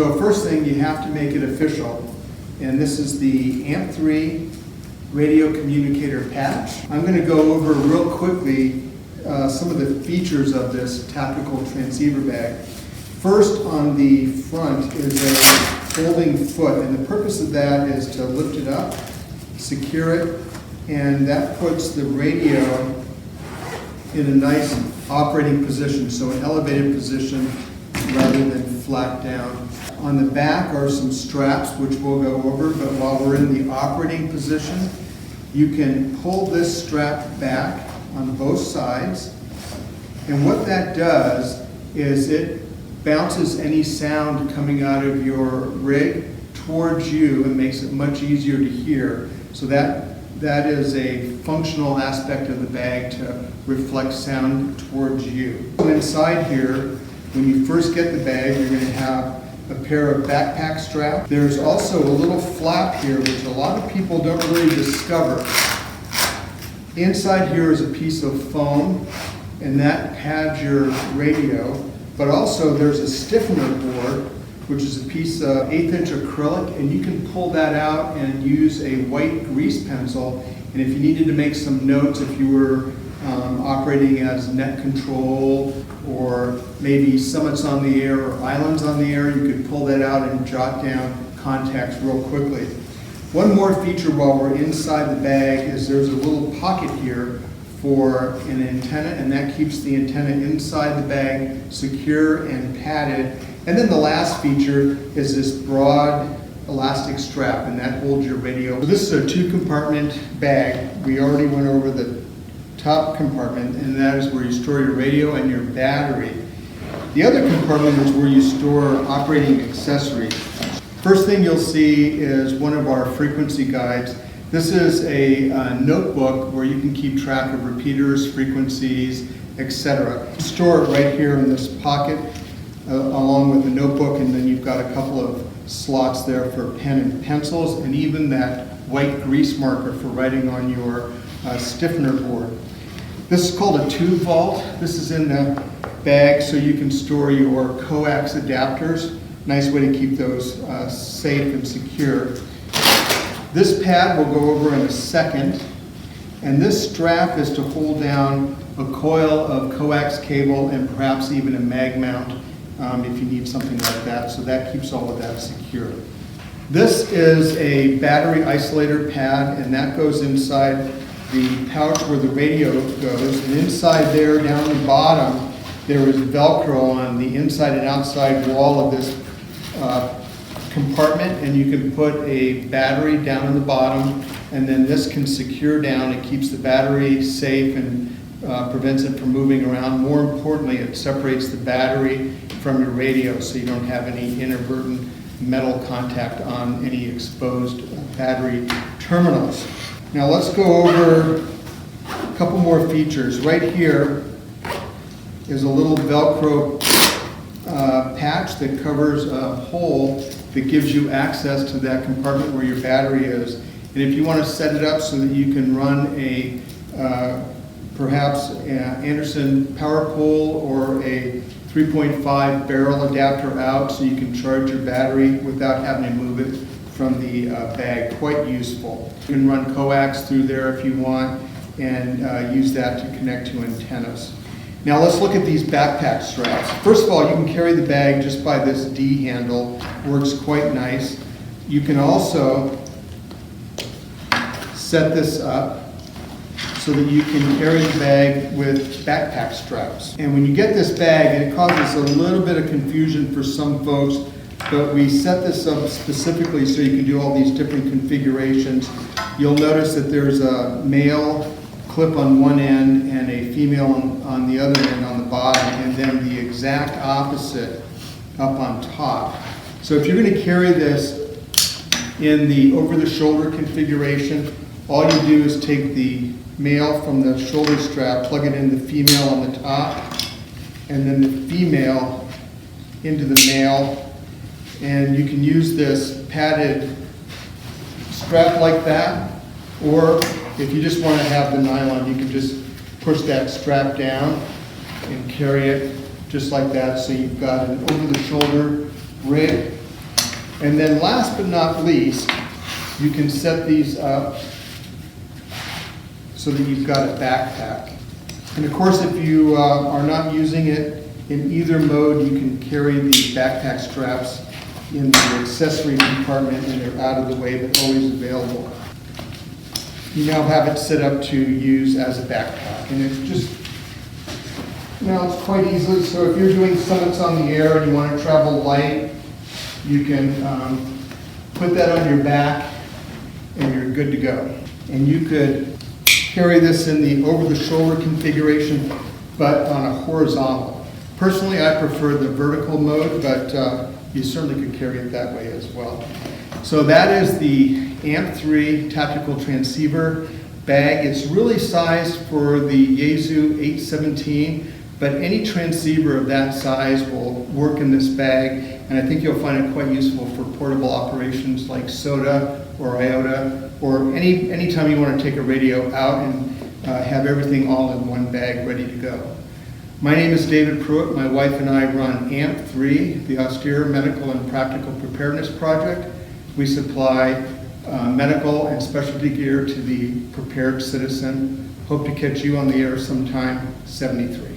So first thing, you have to make it official. And this is the AMP3 radio communicator patch. I'm going to go over real quickly some of the features of this tactical transceiver bag. First, on the front is a folding foot, and the purpose of that is to lift it up, secure it, and that puts the radio in a nice operating position, so an elevated position rather than flat down. On the back are some straps which we'll go over, but while we're in the operating position, you can pull this strap back on both sides, and what that does is it bounces any sound coming out of your rig towards you and makes it much easier to hear. So that is a functional aspect of the bag to reflect sound towards you. Inside here, when you first get the bag, you're going to have a pair of backpack straps. There's also a little flap here, which a lot of people don't really discover. Inside here is a piece of foam, and that pads your radio. But also there's a stiffener board, which is a piece of 1/8" acrylic, and you can pull that out and use a white grease pencil. And if you needed to make some notes, if you were operating as net control, or maybe summits on the air or islands on the air, you could pull that out and jot down contacts real quickly. One more feature while we're inside the bag is there's a little pocket here for an antenna, and that keeps the antenna inside the bag secure and padded. And then the last feature is this broad elastic strap, and that holds your radio. So this is a 2-compartment bag. We already went over the top compartment, and that is where you store your radio and your battery. The other compartment is where you store operating accessories. First thing you'll see is one of our frequency guides. This is a notebook where you can keep track of repeaters, frequencies, etc. Store it right here in this pocket along with the notebook, and then you've got a couple of slots there for pen and pencils, and even that white grease marker for writing on your stiffener board. This is called a tube vault. This is in the bag so you can store your Coax adapters. Nice way to keep those safe and secure. This pad we'll go over in a second, and this strap is to hold down a coil of coax cable and perhaps even a mag mount if you need something like that, so that keeps all of that secure. This is a battery isolator pad, and that goes inside the pouch where the radio goes, and inside there, down the bottom, there is Velcro on the inside and outside wall of this compartment, and you can put a battery down in the bottom, and then this can secure down. It keeps the battery safe and prevents it from moving around. More importantly, it separates the battery from your radio so you don't have any inadvertent metal contact on any exposed battery terminals. Now let's go over a couple more features. Right here is a little Velcro patch that covers a hole that gives you access to that compartment where your battery is. And if you want to set it up so that you can run a perhaps Anderson power pole or a 3.5 barrel adapter out so you can charge your battery without having to move it from the bag, quite useful. You can run coax through there if you want and use that to connect to antennas. Now let's look at these backpack straps. First of all, you can carry the bag just by this D handle. Works quite nice. You can also set this up so that you can carry the bag with backpack straps. And when you get this bag, and it causes a little bit of confusion for some folks, but we set this up specifically so you can do all these different configurations. You'll notice that there's a male clip on one end and a female on the other end on the bottom, and then the exact opposite up on top. So if you're going to carry this in the over-the-shoulder configuration, all you do is take the male from the shoulder strap, plug it in the female on the top, and then the female into the male, and you can use this padded strap like that, or if you just want to have the nylon, you can just push that strap down and carry it just like that, so you've got an over-the-shoulder rig And then last but not least, you can set these up so that you've got a backpack. And of course, if you are not using it in either mode, you can carry the backpack straps in the accessory compartment, and they're out of the way but always available. You now have it set up to use as a backpack, and it's just, it's quite easily. So if you're doing summits on the air and you want to travel light, you can put that on your back and you're good to go. And you could carry this in the over-the-shoulder configuration, but on a horizontal. Personally, I prefer the vertical mode, but you certainly could carry it that way as well. So that is the AMP3 Tactical Transceiver Bag. It's really sized for the Yaesu FT-817, but any transceiver of that size will work in this bag, and I think you'll find it quite useful for portable operations like SOTA or IOTA, or anytime you want to take a radio out and have everything all in one bag ready to go. My name is David Pruitt. My wife and I run AMP3, the Austere Medical and Practical Preparedness Project. We supply medical and specialty gear to the prepared citizen. Hope to catch you on the air sometime. 73.